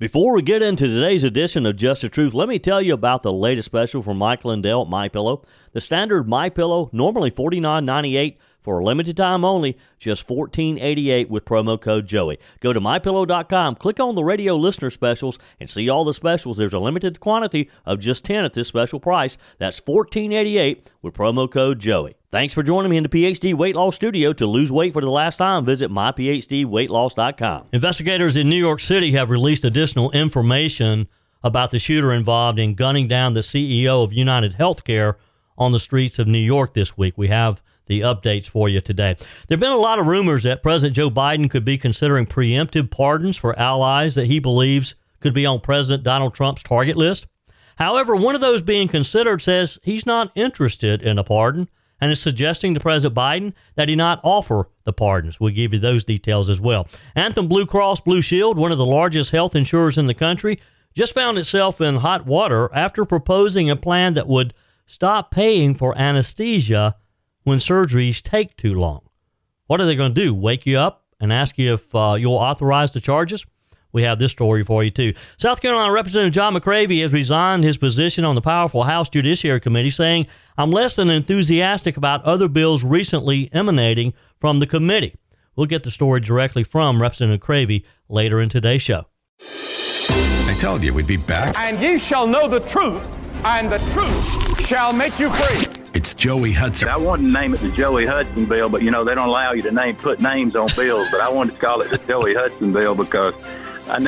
Before we get into today's edition of Just the Truth, let me tell you about the latest special from Mike Lindell at MyPillow. The standard MyPillow, normally $49.98 for a limited time only, just $14.88 with promo code Joey. Go to MyPillow.com, click on the radio listener specials, and see all the specials. There's a limited quantity of just 10 at this special price. That's $14.88 with promo code Joey. Thanks for joining me in the PhD Weight Loss Studio. To lose weight for the last time, visit myphdweightloss.com. Investigators in New York City have released additional information about the shooter involved in gunning down the CEO of UniteHealthCare on the streets of New York this week. We have the updates for you today. There have been a lot of rumors that President Joe Biden could be considering preemptive pardons for allies that he believes could be on President Donald Trump's target list. However, one of those being considered says he's not interested in a pardon and is suggesting to President Biden that he not offer the pardons. We'll give you those details as well. Anthem Blue Cross Blue Shield, one of the largest health insurers in the country, just found itself in hot water after proposing a plan that would stop paying for anesthesia when surgeries take too long. What are they going to do? Wake you up and ask you if you'll authorize the charges? We have this story for you, too. South Carolina Representative John McCravy has resigned his position on the powerful House Judiciary Committee, saying, "I'm less than enthusiastic about other bills recently emanating from the committee." We'll get the story directly from Representative McCravy later in today's show. I told you we'd be back. And ye shall know the truth, and the truth shall make you free. It's Joey Hudson. I wanted to name it the Joey Hudson bill, but, they don't allow you to put names on bills. But I wanted to call it the Joey Hudson bill because I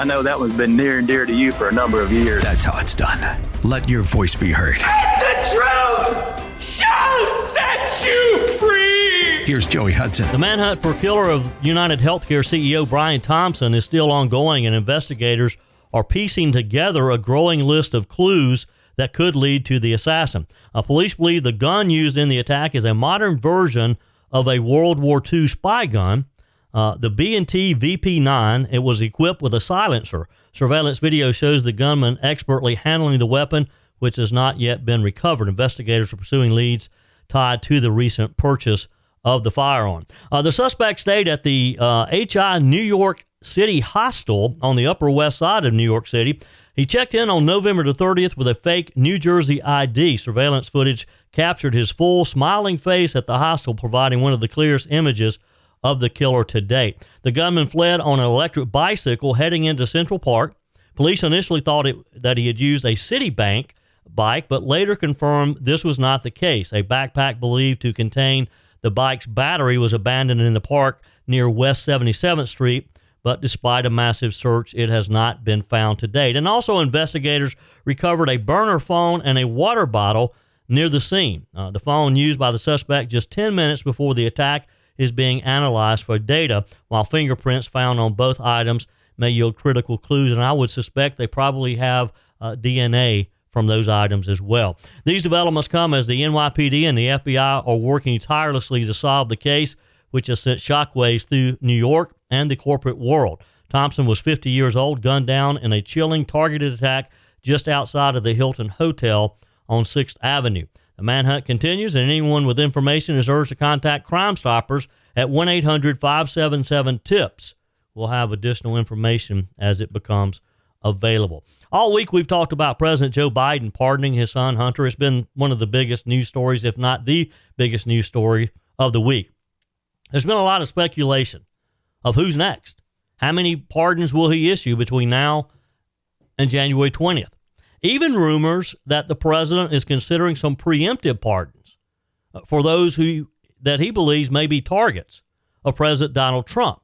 know that one's been near and dear to you for a number of years. That's how it's done. Let your voice be heard. And the truth shall set you free. Here's Joey Hudson. The manhunt for killer of UniteHealthCare CEO Brian Thompson is still ongoing, and investigators are piecing together a growing list of clues that could lead to the assassin. Police believe the gun used in the attack is a modern version of a World War II spy gun. The B&T VP9, it was equipped with a silencer. Surveillance video shows the gunman expertly handling the weapon, which has not yet been recovered. Investigators are pursuing leads tied to the recent purchase of the firearm. The suspect stayed at the HI New York City Hostel on the Upper West Side of New York City. He checked in on November the 30th with a fake New Jersey ID. Surveillance footage captured his full, smiling face at the hostel, providing one of the clearest images of the killer to date. The gunman fled on an electric bicycle heading into Central Park. Police initially thought that he had used a Citibank bike, but later confirmed this was not the case. A backpack believed to contain the bike's battery was abandoned in the park near West 77th Street, but despite a massive search, it has not been found to date. And also, investigators recovered a burner phone and a water bottle near the scene. The phone used by the suspect just 10 minutes before the attack is being analyzed for data, while fingerprints found on both items may yield critical clues, and I would suspect they probably have DNA from those items as well. These developments come as the NYPD and the FBI are working tirelessly to solve the case, which has sent shockwaves through New York and the corporate world. Thompson was 50 years old, gunned down in a chilling targeted attack just outside of the Hilton Hotel on 6th Avenue. The manhunt continues, and anyone with information is urged to contact Crime Stoppers at 1-800-577-TIPS. We'll have additional information as it becomes available. All week we've talked about President Joe Biden pardoning his son Hunter. It's been one of the biggest news stories, if not the biggest news story of the week. There's been a lot of speculation of who's next. How many pardons will he issue between now and January 20th? Even rumors that the president is considering some preemptive pardons for those that he believes may be targets of President Donald Trump.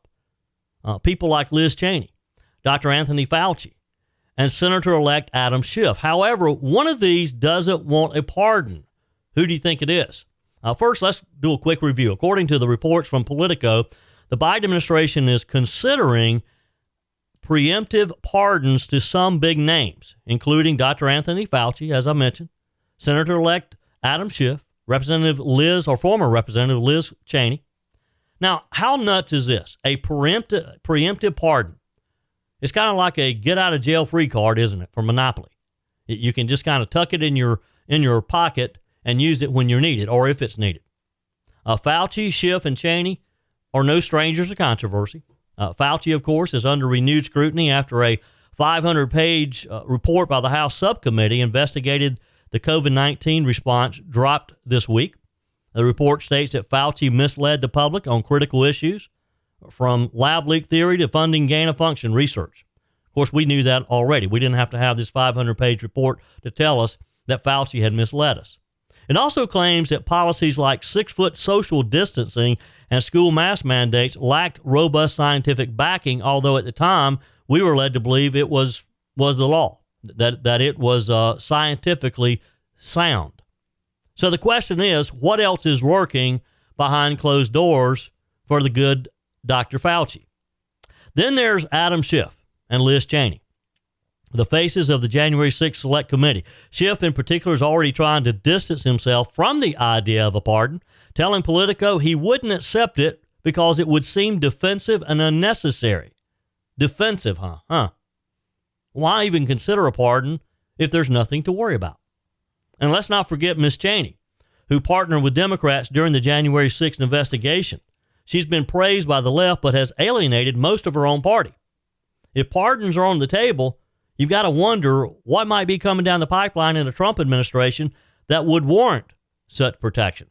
People like Liz Cheney, Dr. Anthony Fauci, and Senator-elect Adam Schiff. However, one of these doesn't want a pardon. Who do you think it is? First, let's do a quick review. According to the reports from Politico, the Biden administration is considering preemptive pardons to some big names, including Dr. Anthony Fauci, as I mentioned, Senator-elect Adam Schiff, former Representative Liz Cheney. Now, how nuts is this? A preemptive pardon. It's kind of like a get-out-of-jail-free card, isn't it, for Monopoly? You can just kind of tuck it in your pocket and use it when you're needed, or if it's needed. Fauci, Schiff, and Cheney are no strangers to controversy. Fauci, of course, is under renewed scrutiny after a 500-page report by the House Subcommittee investigated the COVID-19 response dropped this week. The report states that Fauci misled the public on critical issues, from lab leak theory to funding gain-of-function research. Of course, we knew that already. We didn't have to have this 500-page report to tell us that Fauci had misled us. It also claims that policies like 6-foot social distancing and school mask mandates lacked robust scientific backing, although at the time we were led to believe it was the law, that it was scientifically sound. So the question is, what else is working behind closed doors for the good Dr. Fauci? Then there's Adam Schiff and Liz Cheney, the faces of the January 6th Select Committee. Schiff, in particular, is already trying to distance himself from the idea of a pardon, telling Politico he wouldn't accept it because it would seem defensive and unnecessary. Defensive, huh? Why even consider a pardon if there's nothing to worry about? And let's not forget Miss Cheney, who partnered with Democrats during the January 6th investigation. She's been praised by the left, but has alienated most of her own party. If pardons are on the table, you've got to wonder what might be coming down the pipeline in the Trump administration that would warrant such protection.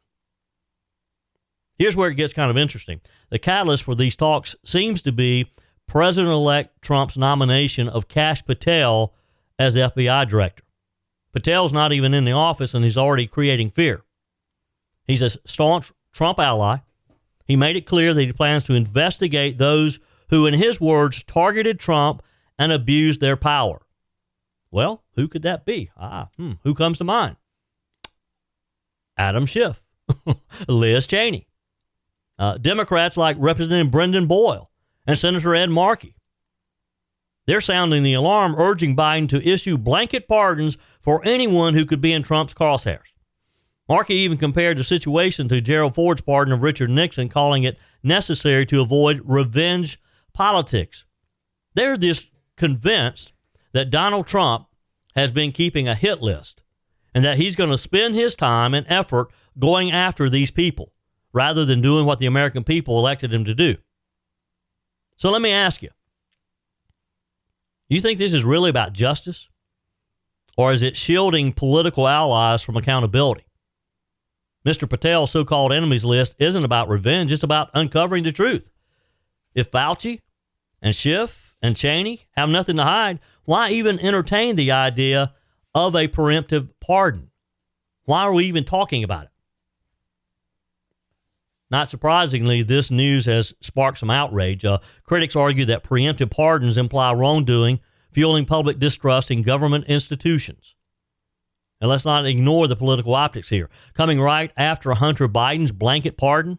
Here's where it gets kind of interesting. The catalyst for these talks seems to be President-elect Trump's nomination of Kash Patel as FBI director. Patel's not even in the office, and he's already creating fear. He's a staunch Trump ally. He made it clear that he plans to investigate those who, in his words, targeted Trump and abused their power. Well, who could that be? Who comes to mind? Adam Schiff, Liz Cheney, Democrats like Representative Brendan Boyle and Senator Ed Markey. They're sounding the alarm, urging Biden to issue blanket pardons for anyone who could be in Trump's crosshairs. Markey even compared the situation to Gerald Ford's pardon of Richard Nixon, calling it necessary to avoid revenge politics. They're just convinced that Donald Trump has been keeping a hit list and that he's going to spend his time and effort going after these people rather than doing what the American people elected him to do. So let me ask you, you think this is really about justice? Or is it shielding political allies from accountability? Mr. Patel's so-called enemies list isn't about revenge, it's about uncovering the truth. If Fauci and Schiff and Cheney have nothing to hide, why even entertain the idea of a preemptive pardon? Why are we even talking about it? Not surprisingly, this news has sparked some outrage. Critics argue that preemptive pardons imply wrongdoing, fueling public distrust in government institutions. And let's not ignore the political optics here. Coming right after Hunter Biden's blanket pardon,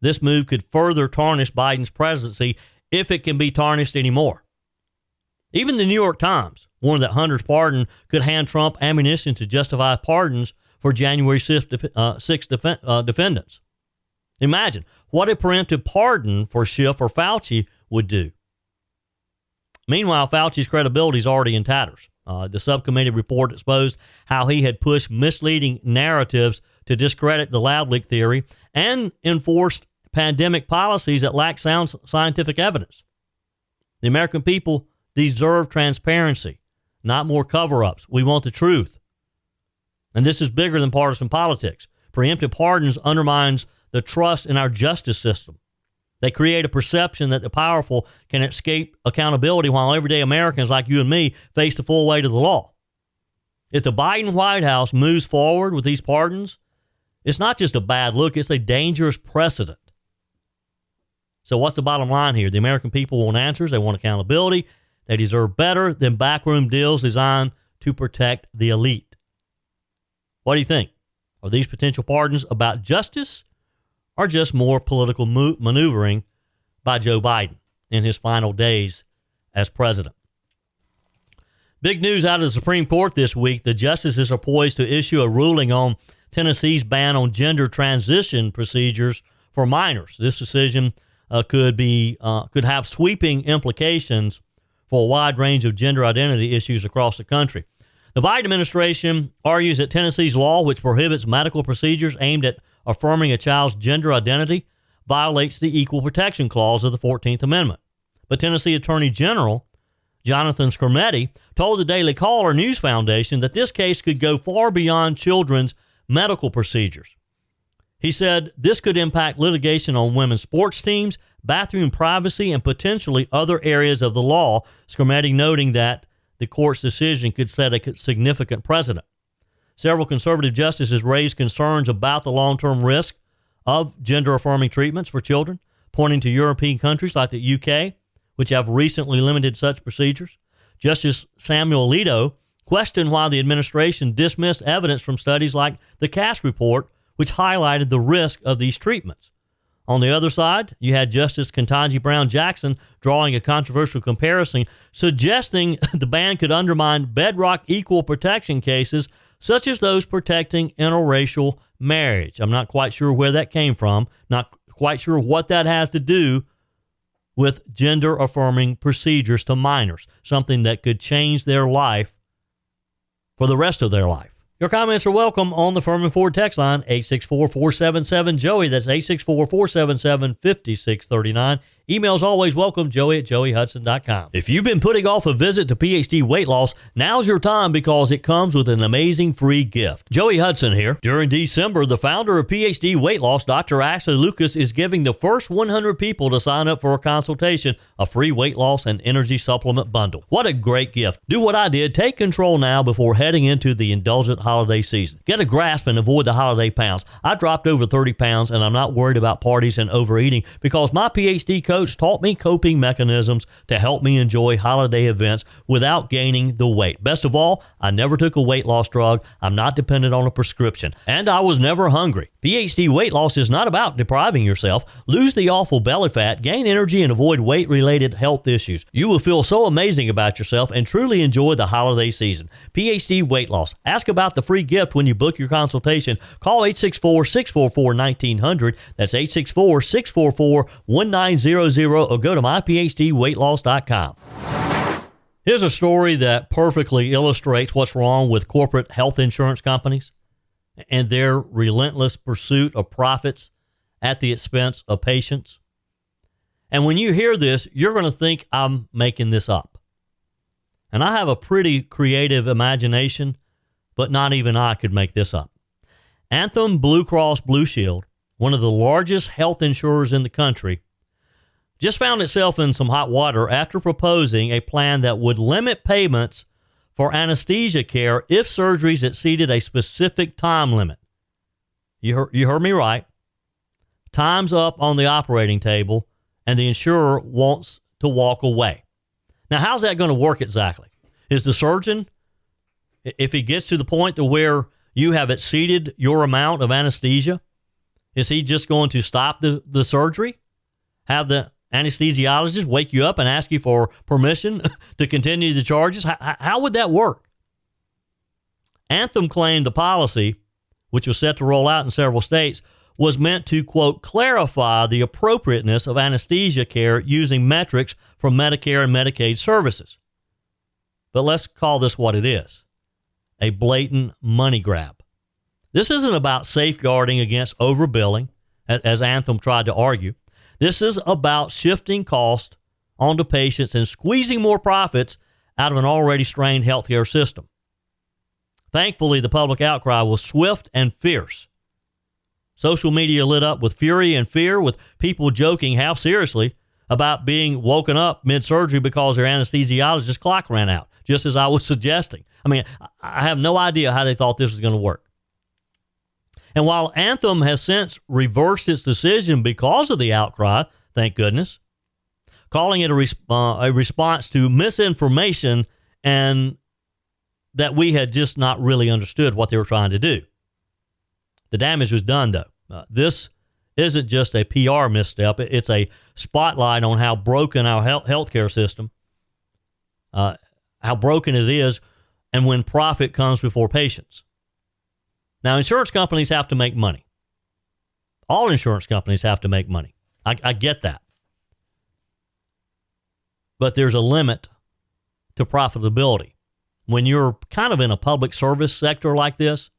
this move could further tarnish Biden's presidency if it can be tarnished anymore. Even the New York Times warned that Hunter's pardon could hand Trump ammunition to justify pardons for January 6th defendants. Imagine what a preemptive pardon for Schiff or Fauci would do. Meanwhile, Fauci's credibility is already in tatters. The subcommittee report exposed how he had pushed misleading narratives to discredit the lab leak theory and enforced pandemic policies that lack sound scientific evidence. The American people deserve transparency, not more cover-ups. We want the truth. And this is bigger than partisan politics. Preemptive pardons undermines the trust in our justice system. They create a perception that the powerful can escape accountability while everyday Americans like you and me face the full weight of the law. If the Biden White House moves forward with these pardons, it's not just a bad look, it's a dangerous precedent. So what's the bottom line here? The American people want answers, they want accountability, they deserve better than backroom deals designed to protect the elite. What do you think? Are these potential pardons about justice or just more political maneuvering by Joe Biden in his final days as president? Big news out of the Supreme Court this week. The justices are poised to issue a ruling on Tennessee's ban on gender transition procedures for minors. This decision could have sweeping implications for a wide range of gender identity issues across the country. The Biden administration argues that Tennessee's law, which prohibits medical procedures aimed at affirming a child's gender identity, violates the Equal Protection Clause of the 14th Amendment. But Tennessee Attorney General Jonathan Skrmetti, told the Daily Caller News Foundation that this case could go far beyond children's medical procedures. He said this could impact litigation on women's sports teams, bathroom privacy, and potentially other areas of the law, Skrmetti noting that the court's decision could set a significant precedent. Several conservative justices raised concerns about the long-term risk of gender-affirming treatments for children, pointing to European countries like the UK, which have recently limited such procedures. Justice Samuel Alito questioned why the administration dismissed evidence from studies like the Cass report, which highlighted the risk of these treatments. On the other side, you had Justice Ketanji Brown Jackson drawing a controversial comparison, suggesting the ban could undermine bedrock equal protection cases, such as those protecting interracial marriage. I'm not quite sure where that came from, not quite sure what that has to do with gender-affirming procedures to minors, something that could change their life for the rest of their life. Your comments are welcome on the Furman Ford text line, 864-477-JOEY. That's 864-477-5639. Emails always welcome, joey@joeyhudson.com. If you've been putting off a visit to PhD Weight Loss, now's your time because it comes with an amazing free gift. Joey Hudson here. During December, the founder of PhD Weight Loss, Dr. Ashley Lucas, is giving the first 100 people to sign up for a consultation a free weight loss and energy supplement bundle. What a great gift. Do what I did. Take control now before heading into the indulgent holiday season. Get a grasp and avoid the holiday pounds. I dropped over 30 pounds and I'm not worried about parties and overeating because my PhD coach taught me coping mechanisms to help me enjoy holiday events without gaining the weight. Best of all, I never took a weight loss drug. I'm not dependent on a prescription. And I was never hungry. PhD Weight Loss is not about depriving yourself. Lose the awful belly fat, gain energy, and avoid weight-related health issues. You will feel so amazing about yourself and truly enjoy the holiday season. PhD Weight Loss. Ask about the free gift when you book your consultation. Call 864-644-1900. That's 864-644-1900 or go to myphdweightloss.com. Here's a story that perfectly illustrates what's wrong with corporate health insurance companies and their relentless pursuit of profits at the expense of patients. And when you hear this, you're going to think I'm making this up. And I have a pretty creative imagination, but not even I could make this up. Anthem Blue Cross Blue Shield, one of the largest health insurers in the country, just found itself in some hot water after proposing a plan that would limit payments for anesthesia care if surgeries exceeded a specific time limit. You heard me right. Time's up on the operating table, and the insurer wants to walk away. Now, how's that going to work exactly? Is the surgeon, if he gets to the point to where you have exceeded your amount of anesthesia, is he just going to stop the surgery? Have the anesthesiologist wake you up and ask you for permission to continue the charges? How would that work? Anthem claimed the policy, which was set to roll out in several states, was meant to, quote, clarify the appropriateness of anesthesia care using metrics from Medicare and Medicaid services. But let's call this what it is, a blatant money grab. This isn't about safeguarding against overbilling, as Anthem tried to argue. This is about shifting cost onto patients and squeezing more profits out of an already strained healthcare system. Thankfully, the public outcry was swift and fierce. Social media lit up with fury and fear, with people joking half seriously about being woken up mid-surgery because their anesthesiologist's clock ran out, just as I was suggesting. I mean, I have no idea how they thought this was going to work. And while Anthem has since reversed its decision because of the outcry, thank goodness, calling it a response to misinformation and that we had just not really understood what they were trying to do. The damage was done, though. This isn't just a PR misstep. It's a spotlight on how broken our healthcare system, how broken it is, and when profit comes before patients. Now, insurance companies have to make money. All insurance companies have to make money. I get that. But there's a limit to profitability. When you're kind of in a public service sector like this,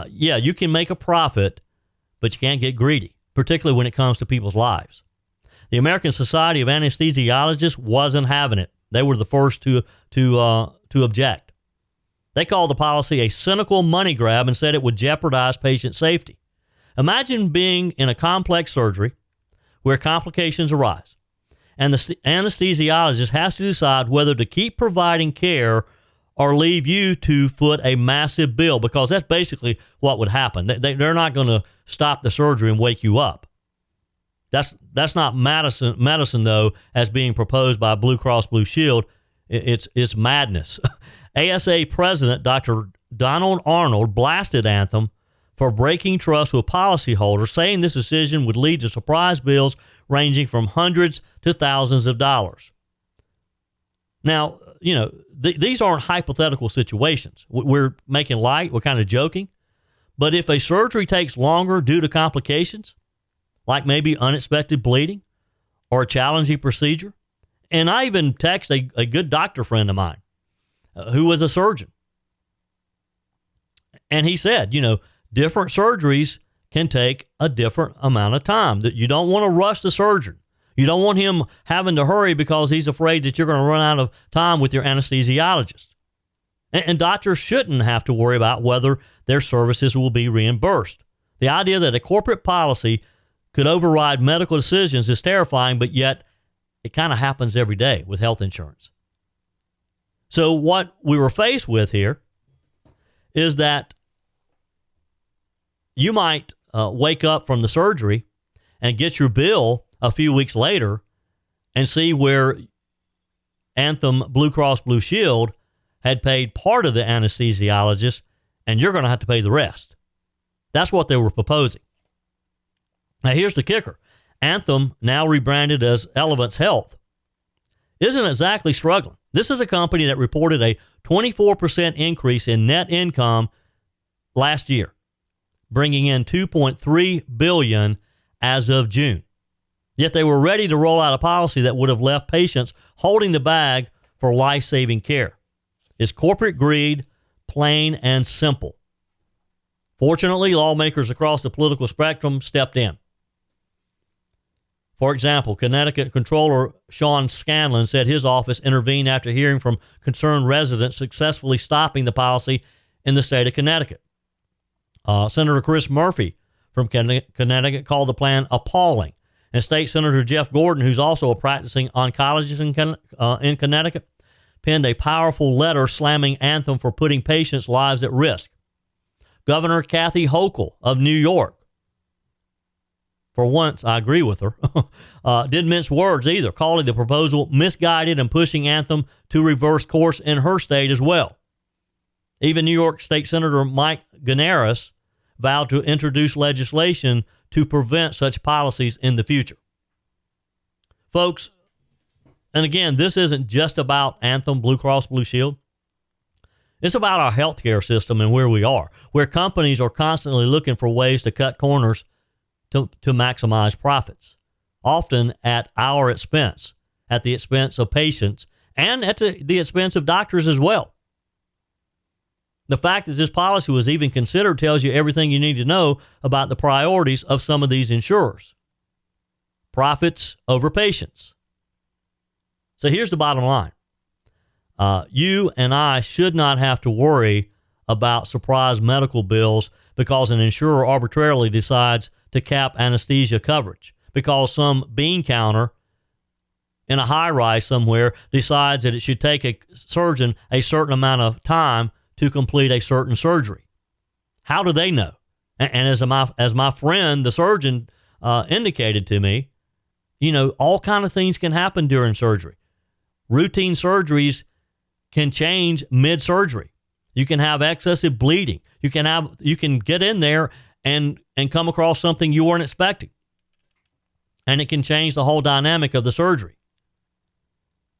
you can make a profit, but you can't get greedy, particularly when it comes to people's lives. The American Society of Anesthesiologists wasn't having it. They were the first to object. They called the policy a cynical money grab and said it would jeopardize patient safety. Imagine being in a complex surgery where complications arise, and the anesthesiologist has to decide whether to keep providing care or leave you to foot a massive bill, because that's basically what would happen. They're not going to stop the surgery and wake you up. That's not medicine, though, as being proposed by Blue Cross Blue Shield. It's madness. ASA President Dr. Donald Arnold blasted Anthem for breaking trust with policyholders, saying this decision would lead to surprise bills ranging from hundreds to thousands of dollars. Now, these aren't hypothetical situations. We're making light, we're kind of joking. But if a surgery takes longer due to complications, like maybe unexpected bleeding or a challenging procedure, and I even text a good doctor friend of mine who was a surgeon. And he said, different surgeries can take a different amount of time. That you don't want to rush the surgeon. You don't want him having to hurry because he's afraid that you're going to run out of time with your anesthesiologist. And doctors shouldn't have to worry about whether their services will be reimbursed. The idea that a corporate policy could override medical decisions is terrifying, but yet it kind of happens every day with health insurance. So what we were faced with here is that you might wake up from the surgery and get your bill a few weeks later and see where Anthem Blue Cross Blue Shield had paid part of the anesthesiologist, and you're going to have to pay the rest. That's what they were proposing. Now, here's the kicker. Anthem, now rebranded as Elevance Health, isn't exactly struggling. This is a company that reported a 24% increase in net income last year, bringing in $2.3 billion as of June. Yet they were ready to roll out a policy that would have left patients holding the bag for life-saving care. It's corporate greed, plain and simple. Fortunately, lawmakers across the political spectrum stepped in. For example, Connecticut Controller Sean Scanlon said his office intervened after hearing from concerned residents, successfully stopping the policy in the state of Connecticut. Senator Chris Murphy from Connecticut called the plan appalling. And State Senator Jeff Gordon, who's also a practicing oncologist in Connecticut, penned a powerful letter slamming Anthem for putting patients' lives at risk. Governor Kathy Hochul of New York, for once I agree with her, didn't mince words either, calling the proposal misguided and pushing Anthem to reverse course in her state as well. Even New York State Senator Mike Ganaris vowed to introduce legislation to prevent such policies in the future. Folks, and again, this isn't just about Anthem, Blue Cross Blue Shield. It's about our healthcare system and where we are, where companies are constantly looking for ways to cut corners to maximize profits, often at our expense, at the expense of patients, and at the expense of doctors as well. The fact that this policy was even considered tells you everything you need to know about the priorities of some of these insurers. Profits over patients. So here's the bottom line. You and I should not have to worry about surprise medical bills because an insurer arbitrarily decides to cap anesthesia coverage, because some bean counter in a high-rise somewhere decides that it should take a surgeon a certain amount of time to complete a certain surgery. How do they know? And as my friend, the surgeon, indicated to me, all kind of things can happen during surgery. Routine surgeries can change mid-surgery. You can have excessive bleeding. You can get in there and come across something you weren't expecting. And it can change the whole dynamic of the surgery.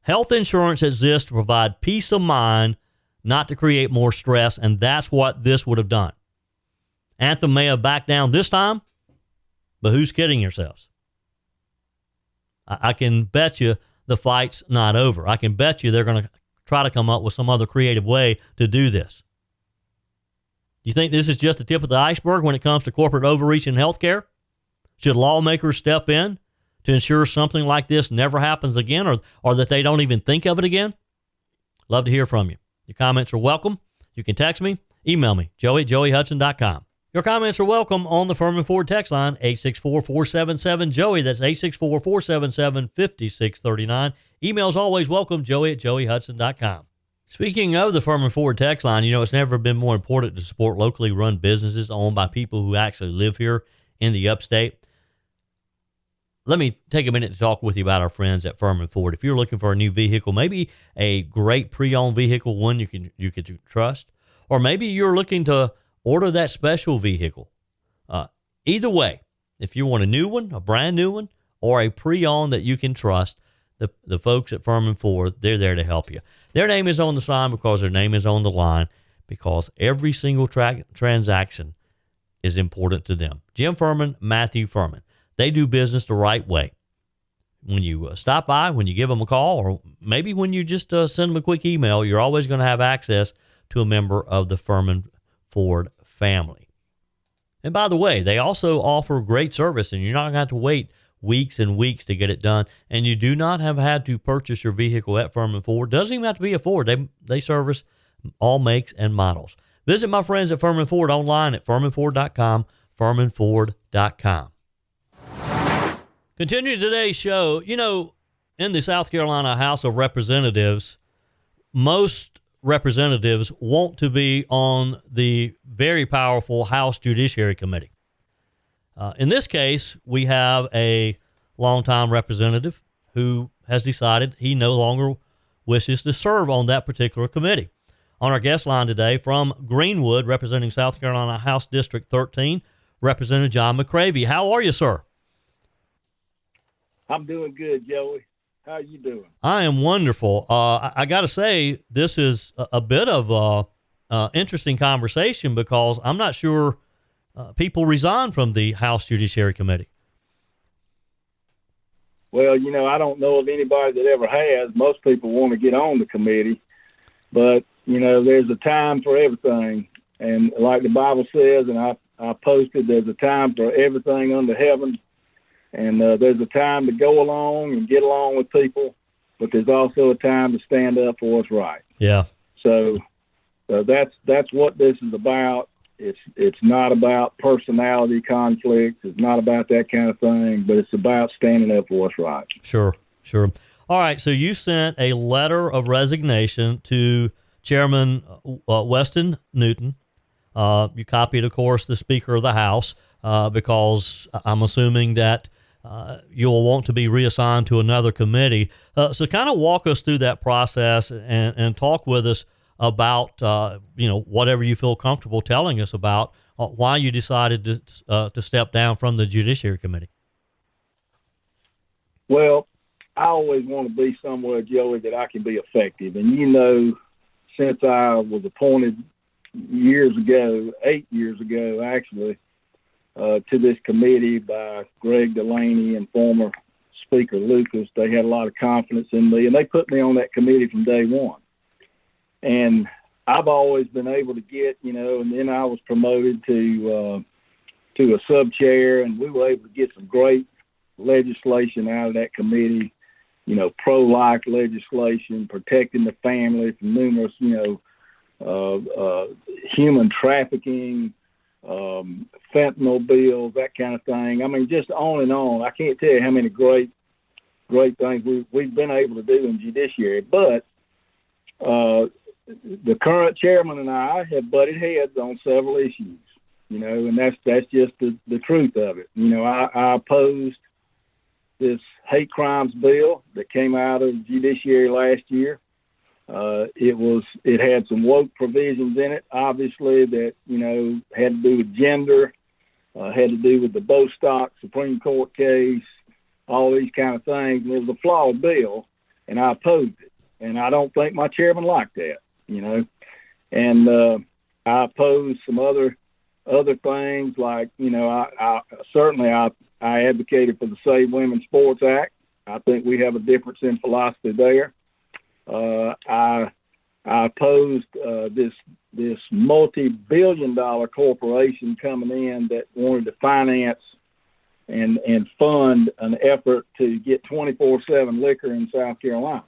Health insurance exists to provide peace of mind, not to create more stress, and that's what this would have done. Anthem may have backed down this time, but who's kidding yourselves? I can bet you the fight's not over. I can bet you they're going to try to come up with some other creative way to do this. Do you think this is just the tip of the iceberg when it comes to corporate overreach in healthcare? Should lawmakers step in to ensure something like this never happens again, or that they don't even think of it again? Love to hear from you. Your comments are welcome. You can text me, email me, joey@joeyhudson.com. Your comments are welcome on the Furman Ford text line, 864-477-JOEY. That's 864-477-5639. Emails always welcome, joey@joeyhudson.com. Speaking of the Furman Ford text line, it's never been more important to support locally run businesses owned by people who actually live here in the upstate. Let me take a minute to talk with you about our friends at Furman Ford. If you're looking for a new vehicle, maybe a great pre-owned vehicle, one you can trust, or maybe you're looking to order that special vehicle. Either way, if you want a new one, a brand new one, or a pre-owned that you can trust, the folks at Furman Ford, they're there to help you. Their name is on the sign because their name is on the line, because every single transaction is important to them. Jim Furman, Matthew Furman. They do business the right way. When you stop by, when you give them a call, or maybe when you just send them a quick email, you're always going to have access to a member of the Furman Ford family. And by the way, they also offer great service, and you're not going to have to wait weeks and weeks to get it done. And you do not have had to purchase your vehicle at Furman Ford. Doesn't even have to be a Ford. They service all makes and models. Visit my friends at Furman Ford online at furmanford.com, furmanford.com. Continue today's show. In the South Carolina House of Representatives, most representatives want to be on the very powerful House Judiciary Committee. In this case, we have a longtime representative who has decided he no longer wishes to serve on that particular committee. On our guest line today from Greenwood, representing South Carolina House District 13, Representative John McCravy. How are you, sir? I'm doing good, Joey. How are you doing? I am wonderful. I got to say, this is a bit of a interesting conversation, because I'm not sure people resign from the House Judiciary Committee. Well, I don't know of anybody that ever has. Most people want to get on the committee, but, there's a time for everything. And like the Bible says, and I posted, there's a time for everything under heaven. And there's a time to go along and get along with people, but there's also a time to stand up for what's right. Yeah. So that's what this is about. It's not about personality conflicts. It's not about that kind of thing, but it's about standing up for what's right. Sure. All right. So you sent a letter of resignation to Chairman Weston Newton. You copied, of course, the Speaker of the House, because I'm assuming that you'll want to be reassigned to another committee. So kind of walk us through that process and talk with us about, whatever you feel comfortable telling us about why you decided to step down from the Judiciary Committee. Well, I always want to be somewhere, Joey, that I can be effective. And, since I was appointed 8 years ago, actually, to this committee by Greg Delaney and former Speaker Lucas, they had a lot of confidence in me, and they put me on that committee from day one. And I've always been able to get, and then I was promoted to a sub-chair, and we were able to get some great legislation out of that committee, pro-life legislation, protecting the family from numerous, human trafficking, fentanyl bills, that kind of thing. I mean, just on and on. I can't tell you how many great things we've been able to do in judiciary. But the current chairman and I have butted heads on several issues, and that's just the truth of it. I opposed this hate crimes bill that came out of judiciary last year. It had some woke provisions in it, obviously, that, had to do with gender, had to do with the Bostock Supreme Court case, all these kind of things. And it was a flawed bill, and I opposed it. And I don't think my chairman liked that, And I opposed some other things like, I advocated for the Save Women's Sports Act. I think we have a difference in philosophy there. I opposed this multi-billion-dollar corporation coming in that wanted to finance and fund an effort to get 24/7 liquor in South Carolina.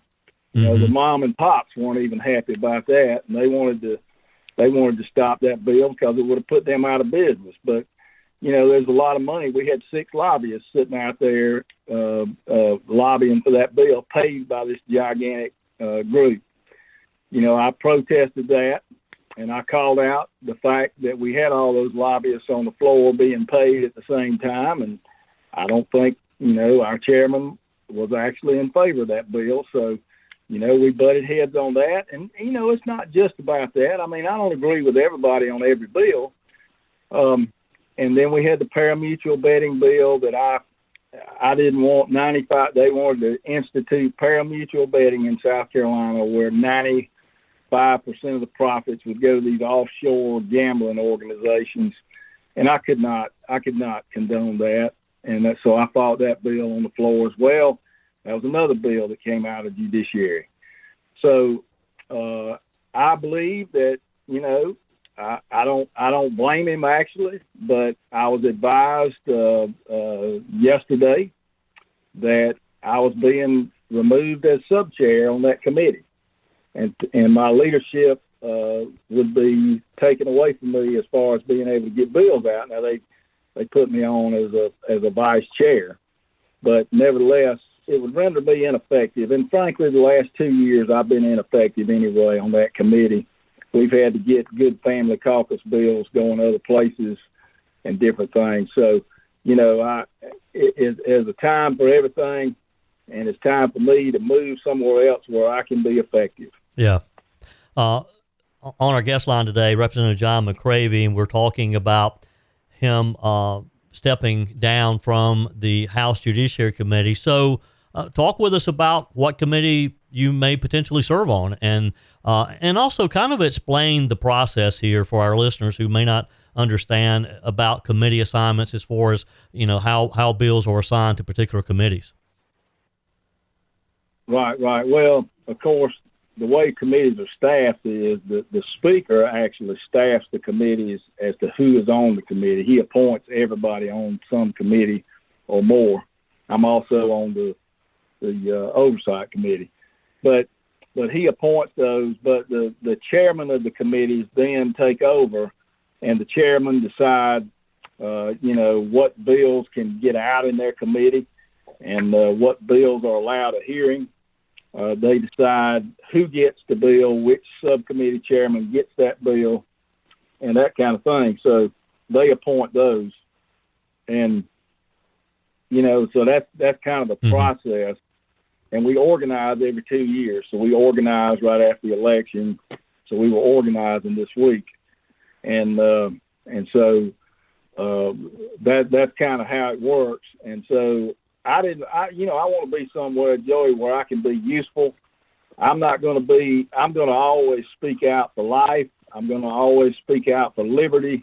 You know, the mom and pops weren't even happy about that, and they wanted to stop that bill because it would have put them out of business. But you know, there's a lot of money. We had 6 lobbyists sitting out there lobbying for that bill, paid by this gigantic group. You know, I protested that, and I called out the fact that we had all those lobbyists on the floor being paid at the same time, and I don't think, you know, our chairman was actually in favor of that bill. So, you know, we butted heads on that. And, you know, it's not just about that. I mean, I don't agree with everybody on every bill. And then we had the pari-mutuel betting bill that I didn't want 95. They wanted to institute pari-mutuel betting in South Carolina, where 95% of the profits would go to these offshore gambling organizations, and I could not condone that. And so I fought that bill on the floor as well. That was another bill that came out of Judiciary. So I believe that, you know, I don't blame him actually, but I was advised yesterday that I was being removed as sub-chair on that committee, and my leadership would be taken away from me as far as being able to get bills out. Now they put me on as a vice chair, but nevertheless, it would render me ineffective. And frankly, the last 2 years I've been ineffective anyway on that committee. We've had to get good family caucus bills going other places and different things. So, you know, it's a time for everything, and it's time for me to move somewhere else where I can be effective. Yeah. On our guest line today, Representative John McCravy, and we're talking about him stepping down from the House Judiciary Committee. So talk with us about what committee you may potentially serve on, and also kind of explain the process here for our listeners who may not understand about committee assignments as far as, you know, how bills are assigned to particular committees. Right. Well, of course, the way committees are staffed is the speaker actually staffs the committees as to who is on the committee. He appoints everybody on some committee or more. I'm also on the oversight committee, but he appoints those. But the chairman of the committees then take over, and the chairman decide, you know, what bills can get out in their committee, and what bills are allowed a hearing. They decide who gets the bill, which subcommittee chairman gets that bill, and that kind of thing. So they appoint those, and you know, so that's kind of the process. And we organize every 2 years. So we organize right after the election. So we were organizing this week, and so that's kind of how it works. And so I want to be somewhere, Joey, where I can be useful. I'm going to always speak out for life. I'm going to always speak out for liberty.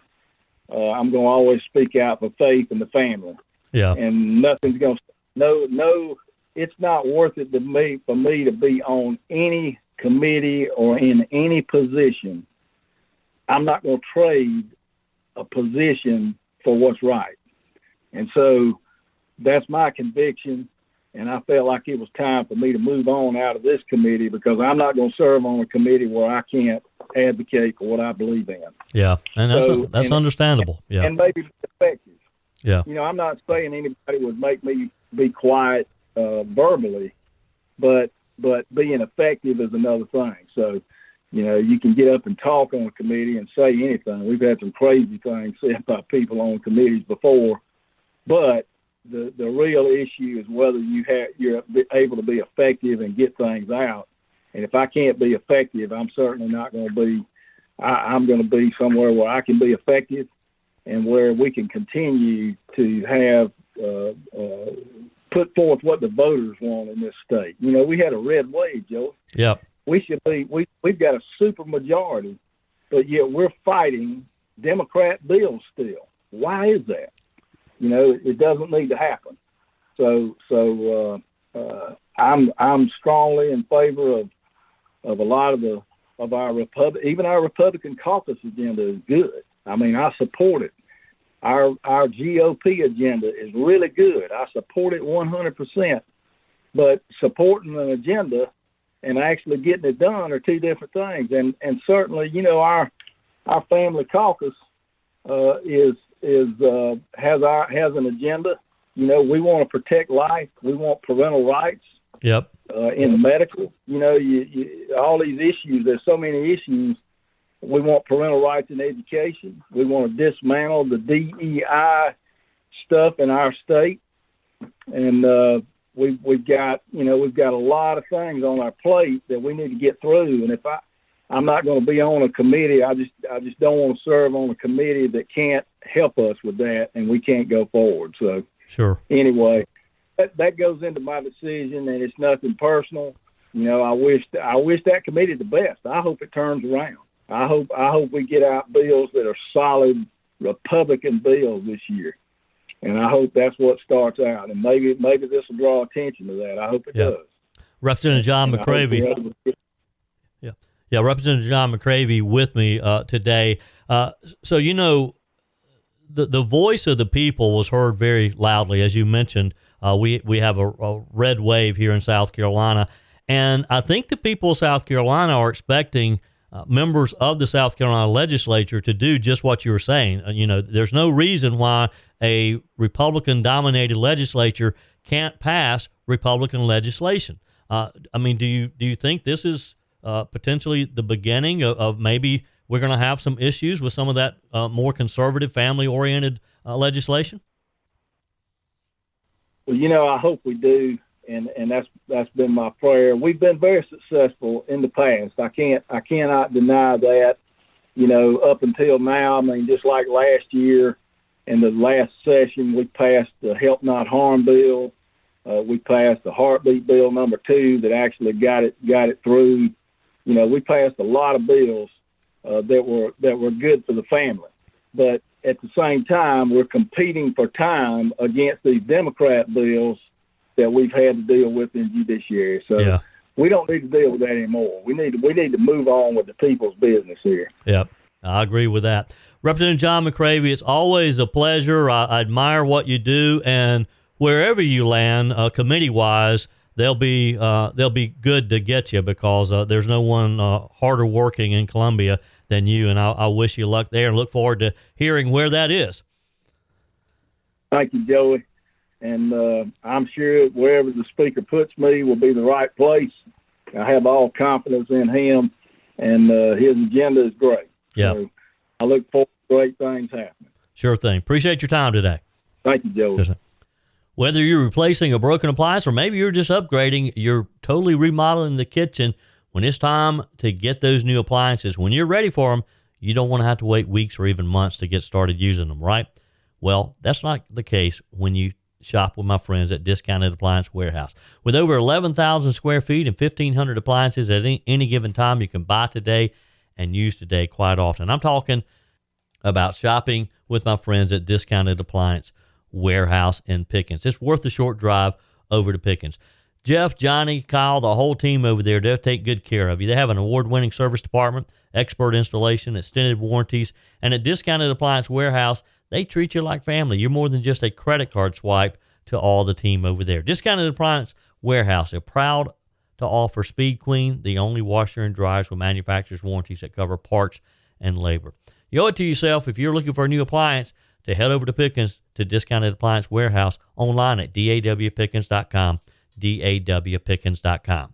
I'm going to always speak out for faith and the family. Yeah. And nothing's going to, no, it's not worth it for me to be on any committee or in any position. I'm not going to trade a position for what's right. And so that's my conviction, and I felt like it was time for me to move on out of this committee, because I'm not going to serve on a committee where I can't advocate for what I believe in. Yeah, and that's understandable. Yeah, and maybe effective. Yeah, you know, I'm not saying anybody would make me be quiet verbally, but being effective is another thing. So, you know, you can get up and talk on a committee and say anything. We've had some crazy things said by people on committees before, but the real issue is whether you're able to be effective and get things out. And if I can't be effective, I'm certainly not going to be. I'm going to be somewhere where I can be effective, and where we can continue to have put forth what the voters want in this state. You know, we had a red wave, Joe. Yeah. We should be. We've got a super majority, but yet we're fighting Democrat bills still. Why is that? You know, it doesn't need to happen. So I'm strongly in favor of a lot of our Republican caucus agenda is good. I mean, I support it, our GOP agenda is really good. I support it 100%. But supporting an agenda and actually getting it done are two different things. And certainly, you know, our family caucus has an agenda. You know, we want to protect life. We want parental rights. Yep. In medical, you know, all these issues. There's so many issues. We want parental rights in education. We want to dismantle the DEI stuff in our state, and we've got a lot of things on our plate that we need to get through. And if I'm not going to be on a committee, I just don't want to serve on a committee that can't help us with that, and we can't go forward. So sure. Anyway, that goes into my decision, and it's nothing personal. You know, I wish that committee the best. I hope it turns around. I hope we get out bills that are solid Republican bills this year. And I hope that's what starts out. And maybe this will draw attention to that. I hope it does. Representative John McCravy. Yeah, Representative John McCravy with me today. So, you know, the voice of the people was heard very loudly. As you mentioned, we have a red wave here in South Carolina. And I think the people of South Carolina are expecting members of the South Carolina legislature to do just what you were saying. You know, there's no reason why a Republican-dominated legislature can't pass Republican legislation. I mean, do you think this is potentially the beginning of maybe we're going to have some issues with some of that more conservative, family-oriented legislation? Well, you know, I hope we do. And that's been my prayer. We've been very successful in the past. I cannot deny that. You know, up until now, I mean, just like last year, in the last session, we passed the Help Not Harm bill. We passed the Heartbeat bill number 2 that actually got it through. You know, we passed a lot of bills that were good for the family. But at the same time, we're competing for time against these Democrat bills that we've had to deal with in judiciary. So we don't need to deal with that anymore. We need to move on with the people's business here. Yep, I agree with that. Representative John McCravy, it's always a pleasure. I admire what you do, and wherever you land, committee-wise, they'll be good to get you because there's no one harder working in Columbia than you, and I wish you luck there and look forward to hearing where that is. Thank you, Joey. And I'm sure wherever the speaker puts me will be the right place. I have all confidence in him, and his agenda is great. Yeah. So I look forward to great things happening. Sure thing. Appreciate your time today. Thank you, Joey. Yes, whether you're replacing a broken appliance or maybe you're just upgrading, you're totally remodeling the kitchen, when it's time to get those new appliances, when you're ready for them, you don't want to have to wait weeks or even months to get started using them, right? Well, that's not the case when you shop with my friends at Discounted Appliance Warehouse. With over 11,000 square feet and 1,500 appliances at any given time, you can buy today and use today quite often. I'm talking about shopping with my friends at Discounted Appliance Warehouse in Pickens. It's worth the short drive over to Pickens. Jeff, Johnny, Kyle, the whole team over there, they'll take good care of you. They have an award-winning service department, expert installation, extended warranties, and at Discounted Appliance Warehouse, they treat you like family. You're more than just a credit card swipe to all the team over there. Discounted Appliance Warehouse, they're proud to offer Speed Queen, the only washer and dryers with manufacturer's warranties that cover parts and labor. You owe it to yourself if you're looking for a new appliance to head over to Pickens to Discounted Appliance Warehouse online at dawpickens.com, dawpickens.com.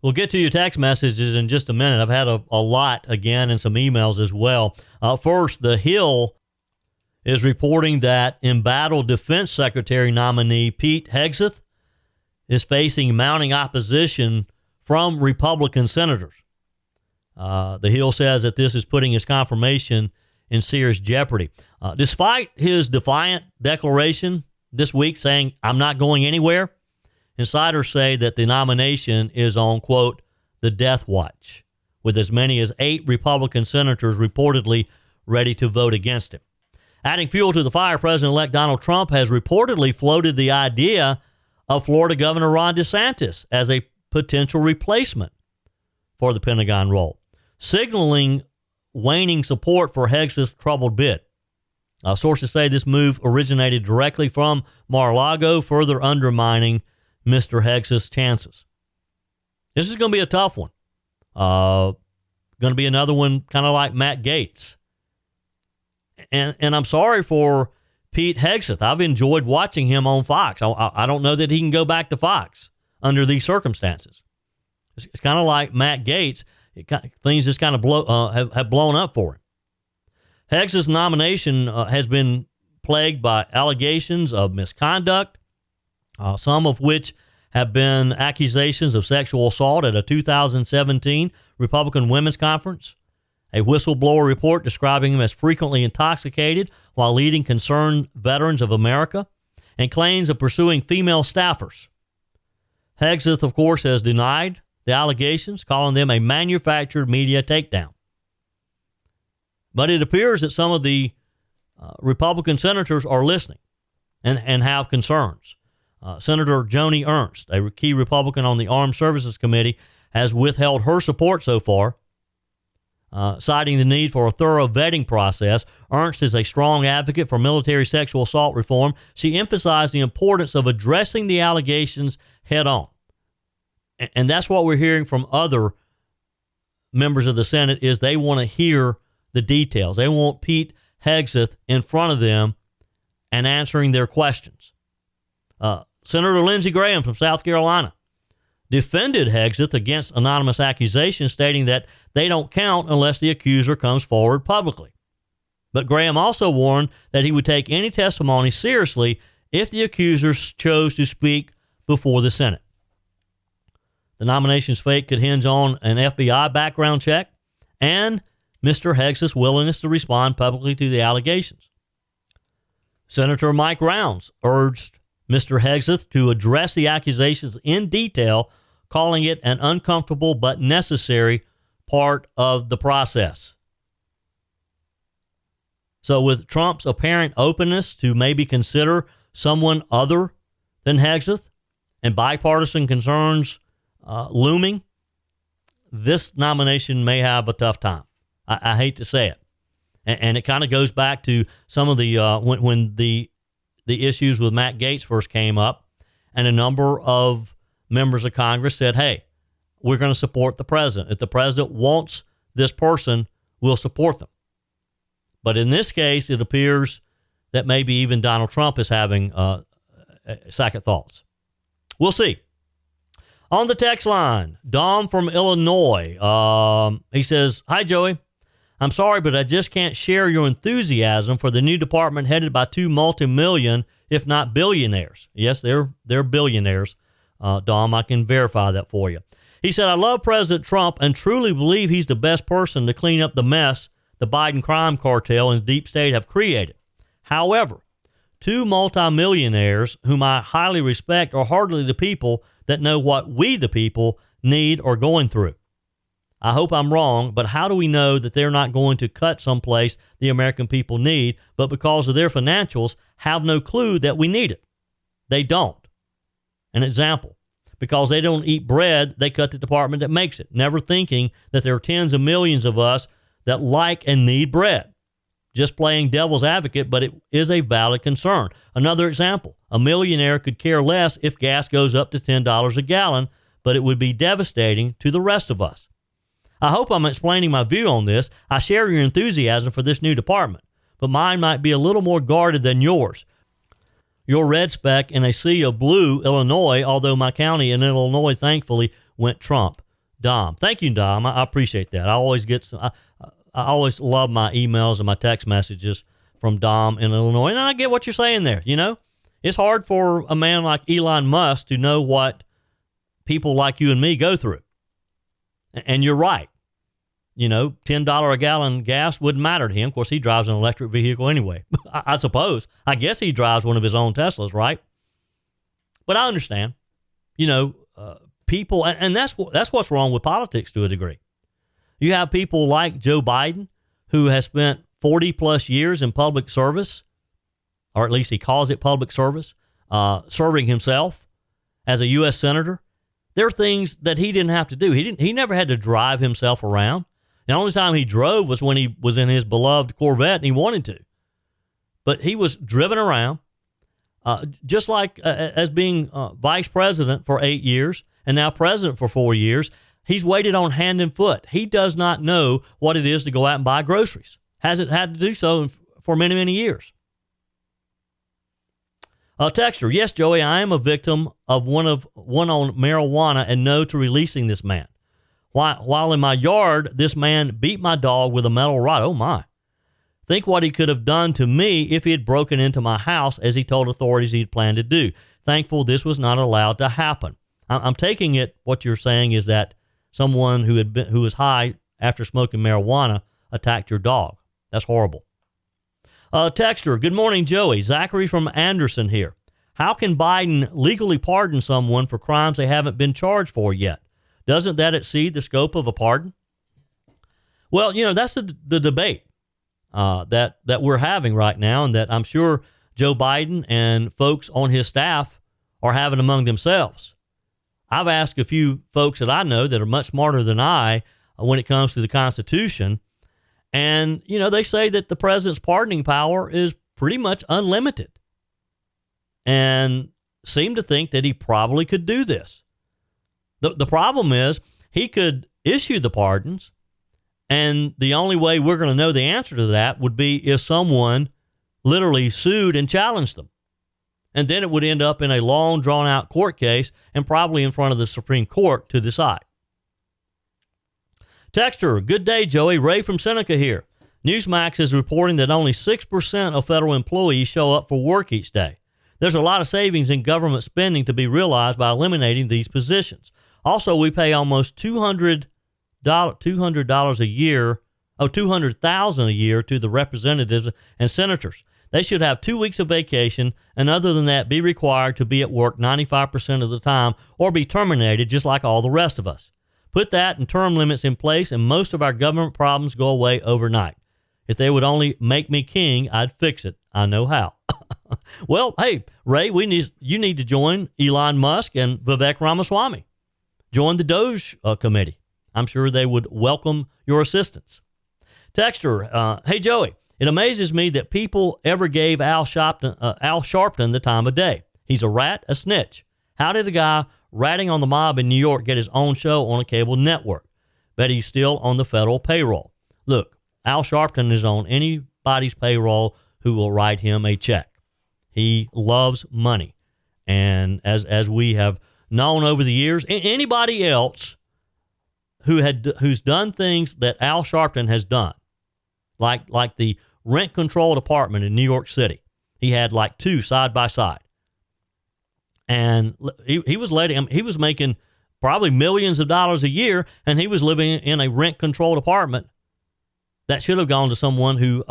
We'll get to your text messages in just a minute. I've had a lot again and some emails as well. First, The Hill is reporting that embattled Defense Secretary nominee Pete Hegseth is facing mounting opposition from Republican senators. The Hill says that this is putting his confirmation in serious jeopardy. Despite his defiant declaration this week saying, "I'm not going anywhere," insiders say that the nomination is on, quote, the death watch, with as many as 8 Republican senators reportedly ready to vote against him. Adding fuel to the fire, President-elect Donald Trump has reportedly floated the idea of Florida Governor Ron DeSantis as a potential replacement for the Pentagon role, signaling waning support for Hegseth's troubled bid. Sources say this move originated directly from Mar-a-Lago, further undermining Mr. Hegseth's chances. This is going to be a tough one. Going to be another one kind of like Matt Gaetz. And I'm sorry for Pete Hegseth. I've enjoyed watching him on Fox. I don't know that he can go back to Fox under these circumstances. It's kind of like Matt Gaetz. Things just kind of have blown up for him. Hegseth's nomination has been plagued by allegations of misconduct, some of which have been accusations of sexual assault at a 2017 Republican Women's Conference, a whistleblower report describing him as frequently intoxicated while leading Concerned Veterans of America, and claims of pursuing female staffers. Hegseth, of course, has denied the allegations, calling them a manufactured media takedown. But it appears that some of the Republican senators are listening and have concerns. Senator Joni Ernst, a key Republican on the Armed Services Committee, has withheld her support so far, citing the need for a thorough vetting process. Ernst is a strong advocate for military sexual assault reform. She emphasized the importance of addressing the allegations head on. And that's what we're hearing from other members of the Senate is they want to hear the details. They want Pete Hegseth in front of them and answering their questions. Senator Lindsey Graham from South Carolina defended Hegseth against anonymous accusations, stating that they don't count unless the accuser comes forward publicly. But Graham also warned that he would take any testimony seriously if the accusers chose to speak before the Senate. The nomination's fate could hinge on an FBI background check and Mr. Hegseth's willingness to respond publicly to the allegations. Senator Mike Rounds urged Mr. Hegseth to address the accusations in detail, calling it an uncomfortable but necessary part of the process. So with Trump's apparent openness to maybe consider someone other than Hegseth and bipartisan concerns looming, this nomination may have a tough time. I hate to say it. And it kind of goes back to some of the when the issues with Matt Gaetz first came up, and a number of members of Congress said, hey, we're going to support the president. If the president wants this person, we'll support them. But in this case, it appears that maybe even Donald Trump is having second thoughts. We'll see. On the text line, Dom from Illinois, he says, hi, Joey. I'm sorry, but I just can't share your enthusiasm for the new department headed by two multi-million, if not billionaires. Yes, they're billionaires. Dom, I can verify that for you. He said, I love President Trump and truly believe he's the best person to clean up the mess the Biden crime cartel and deep state have created. However, two multimillionaires whom I highly respect are hardly the people that know what we, the people, need or going through. I hope I'm wrong, but how do we know that they're not going to cut someplace the American people need, but because of their financials, have no clue that we need it? They don't. An example, because they don't eat bread, they cut the department that makes it, never thinking that there are tens of millions of us that like and need bread. Just playing devil's advocate, but it is a valid concern. Another example, a millionaire could care less if gas goes up to $10 a gallon, but it would be devastating to the rest of us. I hope I'm explaining my view on this. I share your enthusiasm for this new department, but mine might be a little more guarded than yours. Your red speck in a sea of blue, Illinois, although my county in Illinois thankfully went Trump. Dom. Thank you, Dom. I appreciate that. I always get some, I always love my emails and my text messages from Dom in Illinois, and I get what you're saying there. You know, it's hard for a man like Elon Musk to know what people like you and me go through. And you're right. You know, $10 a gallon gas wouldn't matter to him. Of course, he drives an electric vehicle anyway. I suppose. I guess he drives one of his own Teslas, right? But I understand. You know, people, and that's what's wrong with politics to a degree. You have people like Joe Biden, who has spent 40 plus years in public service, or at least he calls it public service, serving himself as a U.S. senator. There are things that he didn't have to do. He never had to drive himself around. The only time he drove was when he was in his beloved Corvette and he wanted to. but he was driven around, just like as being vice president for 8 years and now president for 4 years. He's waited on hand and foot. He does not know what it is to go out and buy groceries. Hasn't had to do so for many, many years. Texter, yes, Joey, I am a victim of one on marijuana and no to releasing this man. While in my yard, this man beat my dog with a metal rod. Oh, my. Think what he could have done to me if he had broken into my house, as he told authorities he'd planned to do. Thankful this was not allowed to happen. I'm taking it, what you're saying is that someone who was high after smoking marijuana attacked your dog. That's horrible. Texter, good morning, Joey. Zachary from Anderson here. How can Biden legally pardon someone for crimes they haven't been charged for yet? Doesn't that exceed the scope of a pardon? Well, that's the debate that we're having right now, and that I'm sure Joe Biden and folks on his staff are having among themselves. I've asked a few folks that I know that are much smarter than I when it comes to the Constitution, and, they say that the president's pardoning power is pretty much unlimited and seem to think that he probably could do this. The problem is he could issue the pardons, and the only way we're going to know the answer to that would be if someone literally sued and challenged them. And then it would end up in a long, drawn-out court case and probably in front of the Supreme Court to decide. Texter, good day, Joey. Ray from Seneca here. Newsmax is reporting that only 6% of federal employees show up for work each day. There's a lot of savings in government spending to be realized by eliminating these positions. Also, we pay almost $200 a year, $200,000 a year to the representatives and senators. They should have 2 weeks of vacation, and other than that, be required to be at work 95% of the time or be terminated just like all the rest of us. Put that and term limits in place, and most of our government problems go away overnight. If they would only make me king, I'd fix it. I know how. Well, hey, Ray, you need to join Elon Musk and Vivek Ramaswamy. Join the Doge committee. I'm sure they would welcome your assistance. Texter, hey, Joey, it amazes me that people ever gave Al Sharpton the time of day. He's a rat, a snitch. How did a guy ratting on the mob in New York get his own show on a cable network? Bet he's still on the federal payroll. Look, Al Sharpton is on anybody's payroll who will write him a check. He loves money. And as we have known over the years, anybody else who's done things that Al Sharpton has done, like the rent control department in New York City. He had like two side by side. And he was making probably millions of dollars a year, and he was living in a rent control department that should have gone to someone who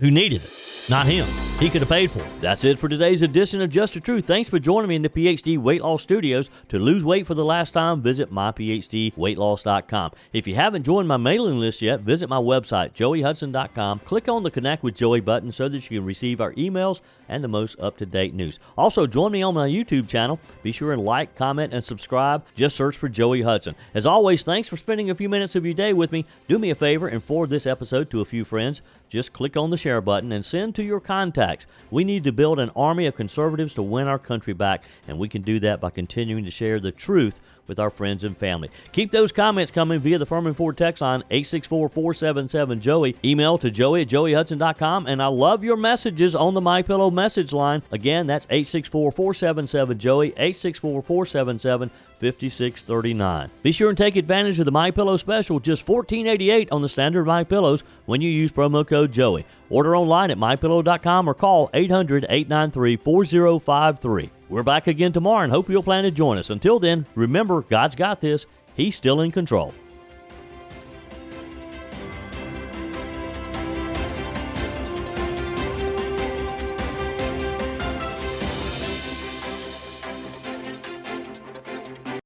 needed it, not him. He could have paid for it. That's it for today's edition of Just the Truth. Thanks for joining me in the PhD Weight Loss Studios. To lose weight for the last time, visit myphdweightloss.com. If you haven't joined my mailing list yet, visit my website, joeyhudson.com. Click on the Connect with Joey button so that you can receive our emails and the most up-to-date news. Also, join me on my YouTube channel. Be sure and like, comment, and subscribe. Just search for Joey Hudson. As always, thanks for spending a few minutes of your day with me. Do me a favor and forward this episode to a few friends. Just click on the share button and send to your contacts. We need to build an army of conservatives to win our country back, and we can do that by continuing to share the truth with our friends and family. Keep those comments coming via the Furman Ford text line 864-477-JOEY. Email to joey@joeyhudson.com, and I love your messages on the MyPillow message line. Again, that's 864-477-JOEY, 864-477-5639. Be sure and take advantage of the MyPillow special, just $14.88 on the standard MyPillows when you use promo code Joey. Order online at mypillow.com or call 800-893-4053. We're back again tomorrow and hope you'll plan to join us. Until then, remember, God's got this. He's still in control.